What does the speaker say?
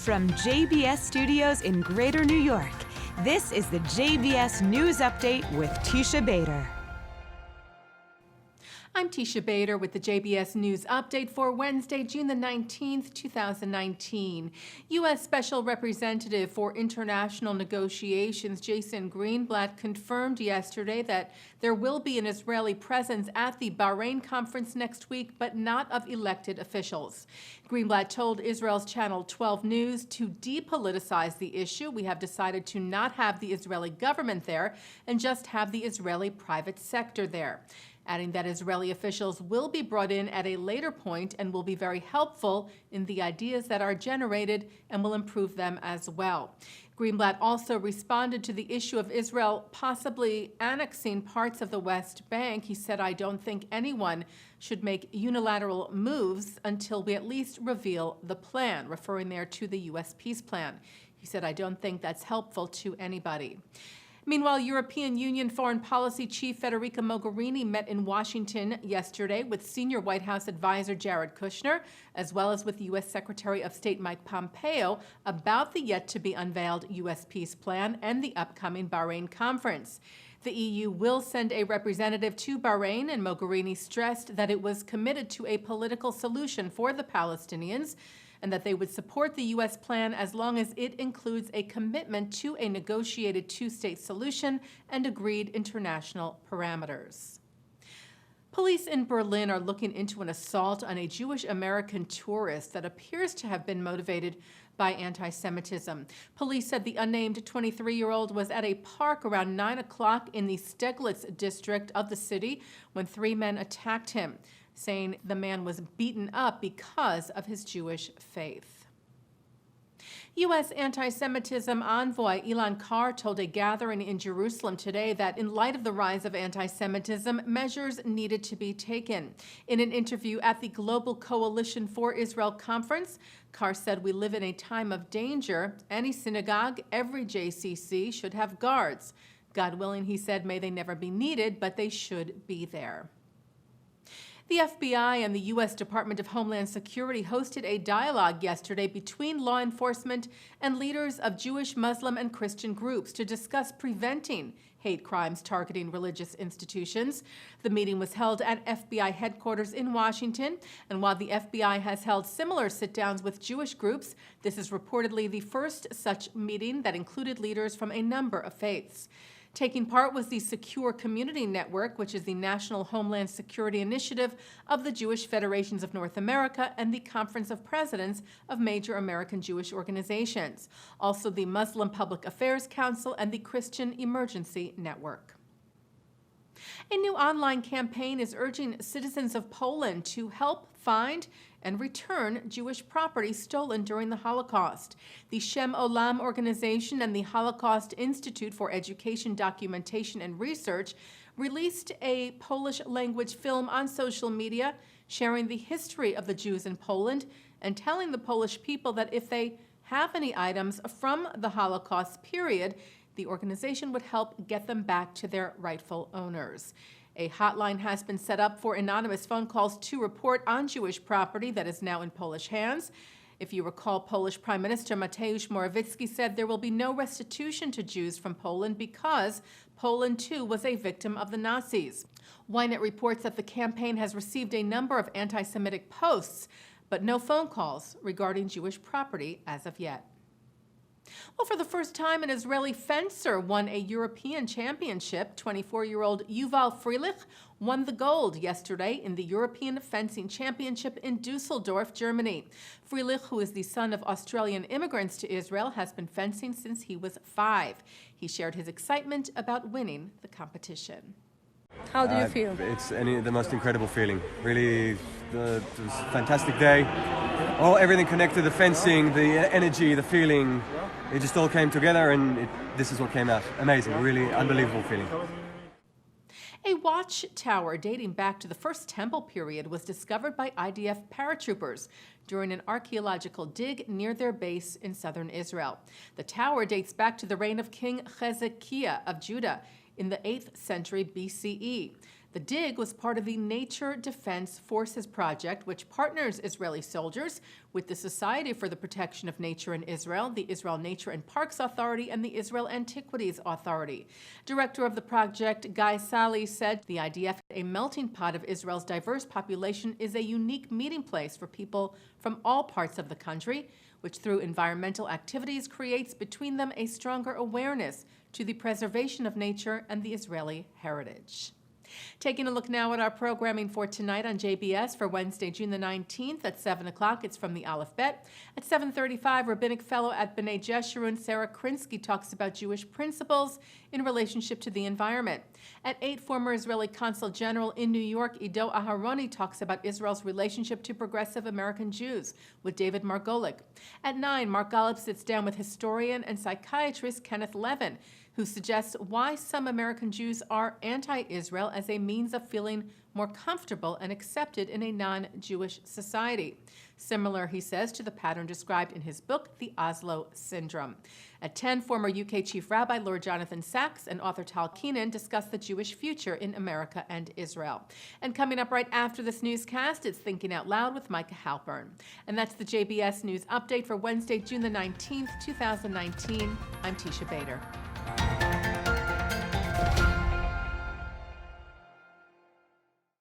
From JBS Studios in Greater New York, this is the JBS News Update with Teisha Bader. I'm Teisha Bader with the JBS News Update for Wednesday, June the 19th, 2019. U.S. Special Representative for International Negotiations Jason Greenblatt confirmed yesterday that there will be an Israeli presence at the Bahrain conference next week, but not of elected officials. Greenblatt told Israel's Channel 12 News to depoliticize the issue. We have decided to not have the Israeli government there and just have the Israeli private sector there, adding that Israeli officials will be brought in at a later point and will be very helpful in the ideas that are generated and will improve them as well. Greenblatt also responded to the issue of Israel possibly annexing parts of the West Bank. He said, "I don't think anyone should make unilateral moves until we at least reveal the plan," referring there to the U.S. peace plan. He said, "I don't think that's helpful to anybody." Meanwhile, European Union Foreign Policy Chief Federica Mogherini met in Washington yesterday with senior White House advisor Jared Kushner, as well as with U.S. Secretary of State Mike Pompeo, about the yet-to-be-unveiled U.S. peace plan and the upcoming Bahrain conference. The EU will send a representative to Bahrain, and Mogherini stressed that it was committed to a political solution for the Palestinians, and that they would support the U.S. plan as long as it includes a commitment to a negotiated two-state solution and agreed international parameters. Police in Berlin are looking into an assault on a Jewish American tourist that appears to have been motivated by anti-Semitism. Police said the unnamed 23-year-old was at a park around 9 o'clock in the Steglitz district of the city when three men attacked him, saying the man was beaten up because of his Jewish faith. U.S. anti-Semitism envoy Ilan Carr told a gathering in Jerusalem today that in light of the rise of anti-Semitism, measures needed to be taken. In an interview at the Global Coalition for Israel conference, Carr said, "We live in a time of danger. Any synagogue, every JCC should have guards. God willing," he said, "may they never be needed, but they should be there." The FBI and the U.S. Department of Homeland Security hosted a dialogue yesterday between law enforcement and leaders of Jewish, Muslim, and Christian groups to discuss preventing hate crimes targeting religious institutions. The meeting was held at FBI headquarters in Washington, and while the FBI has held similar sit-downs with Jewish groups, this is reportedly the first such meeting that included leaders from a number of faiths. Taking part was the Secure Community Network, which is the National Homeland Security Initiative of the Jewish Federations of North America and the Conference of Presidents of Major American Jewish Organizations, also the Muslim Public Affairs Council and the Christian Emergency Network. A new online campaign is urging citizens of Poland to help find and return Jewish property stolen during the Holocaust. The Shem Olam organization and the Holocaust Institute for Education, Documentation, and Research released a Polish-language film on social media sharing the history of the Jews in Poland and telling the Polish people that if they have any items from the Holocaust period, the organization would help get them back to their rightful owners. A hotline has been set up for anonymous phone calls to report on Jewish property that is now in Polish hands. If you recall, Polish Prime Minister Mateusz Morawiecki said there will be no restitution to Jews from Poland because Poland, too, was a victim of the Nazis. Ynet reports that the campaign has received a number of anti-Semitic posts, but no phone calls regarding Jewish property as of yet. Well, for the first time, an Israeli fencer won a European championship. 24-year-old Yuval Freilich won the gold yesterday in the European Fencing Championship in Dusseldorf, Germany. Freilich, who is the son of Australian immigrants to Israel, has been fencing since he was 5. He shared his excitement about winning the competition. How do you feel? It's the most incredible feeling. Really, it was a fantastic day. Everything connected, the fencing, the energy, the feeling, it just all came together, and this is what came out. Amazing, really unbelievable feeling. A watchtower dating back to the First Temple period was discovered by IDF paratroopers during an archaeological dig near their base in southern Israel. The tower dates back to the reign of King Hezekiah of Judah in the 8th century BCE. The dig was part of the Nature Defense Forces project, which partners Israeli soldiers with the Society for the Protection of Nature in Israel, the Israel Nature and Parks Authority, and the Israel Antiquities Authority. Director of the project, Guy Sally, said the IDF, a melting pot of Israel's diverse population, is a unique meeting place for people from all parts of the country, which through environmental activities creates between them a stronger awareness to the preservation of nature and the Israeli heritage. Taking a look now at our programming for tonight on JBS for Wednesday, June the 19th at 7 o'clock. It's from the Aleph Bet. At 7:35, Rabbinic Fellow at B'nai Jeshurun, Sarah Krinsky, talks about Jewish principles in relationship to the environment. At 8, former Israeli Consul General in New York, Ido Aharoni, talks about Israel's relationship to progressive American Jews with David Margolick. At 9, Mark Golub sits down with historian and psychiatrist Kenneth Levin, who suggests why some American Jews are anti-Israel as a means of feeling more comfortable and accepted in a non-Jewish society. Similar, he says, to the pattern described in his book, The Oslo Syndrome. At 10, former UK Chief Rabbi Lord Jonathan Sacks and author Tal Keenan discuss the Jewish future in America and Israel. And coming up right after this newscast, it's Thinking Out Loud with Micah Halpern. And that's the JBS News Update for Wednesday, June the 19th, 2019. I'm Teisha Bader.